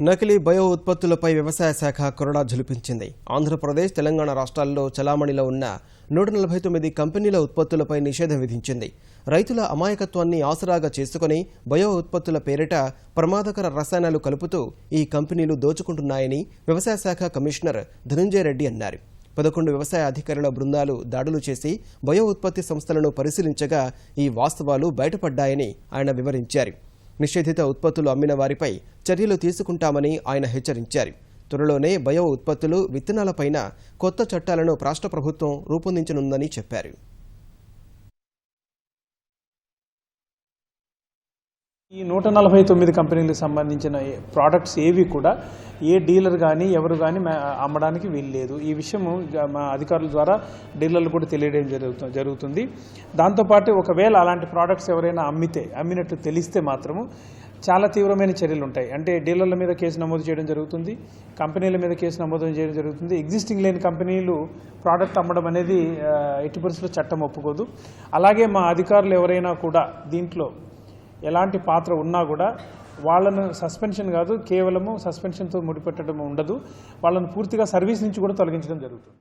నకిలీ బయో ఉత్పత్తులపై వ్యవసాయ శాఖ కొరడా జలిపించింది. ఆంధ్రప్రదేశ్, తెలంగాణ రాష్ట్రాల్లో చలామణిలో ఉన్న 149 కంపెనీల ఉత్పత్తులపై నిషేధం విధించింది. రైతుల అమాయకత్వాన్ని ఆసరాగా చేసుకుని బయో ఉత్పత్తుల పేరిట ప్రమాదకర రసాయనాలు కలుపుతూ ఈ కంపెనీలు దోచుకుంటున్నాయని వ్యవసాయ శాఖ కమిషనర్ ధనంజయ రెడ్డి అన్నారు. 11 వ్యవసాయ అధికారుల బృందాలు దాడులు చేసి బయో ఉత్పత్తి సంస్థలను పరిశీలించగా ఈ వాస్తవాలు బయటపడ్డాయని ఆయన వివరించారు. నిషేధిత ఉత్పత్తులు అమ్మిన వారిపై చర్యలు తీసుకుంటామని ఆయన హెచ్చరించారు. త్వరలోనే బయో ఉత్పత్తులు, విత్తనాలపైన కొత్త చట్టాలను రాష్ట్ర ప్రభుత్వం రూపొందించనుందని చెప్పారు. ఈ 149 కంపెనీలకు సంబంధించిన ప్రోడక్ట్స్ ఏవి కూడా ఏ డీలర్ కానీ ఎవరు కానీ అమ్మడానికి వీల్లేదు. ఈ విషయం మా అధికారుల ద్వారా డీలర్లు కూడా తెలియడం జరుగుతుంది. దాంతోపాటు ఒకవేళ అలాంటి ప్రోడక్ట్స్ ఎవరైనా అమ్మినట్టు తెలిస్తే మాత్రము చాలా తీవ్రమైన చర్యలు ఉంటాయి. అంటే డీలర్ల మీద కేసు నమోదు చేయడం జరుగుతుంది, కంపెనీల మీద కేసు నమోదు చేయడం జరుగుతుంది. ఎగ్జిస్టింగ్ లేని కంపెనీలు ప్రోడక్ట్ అమ్మడం అనేది ఎట్టి పరిస్థితుల్లో చట్టం ఒప్పుకోదు. అలాగే మా అధికారులు ఎవరైనా కూడా దీంట్లో ఎలాంటి పాత్ర ఉన్నా కూడా వాళ్ళను సస్పెన్షన్ కాదు, కేవలము సస్పెన్షన్తో ముడిపెట్టడం ఉండదు. వాళ్ళను పూర్తిగా సర్వీస్ నుంచి కూడా తొలగించడం జరుగుతుంది.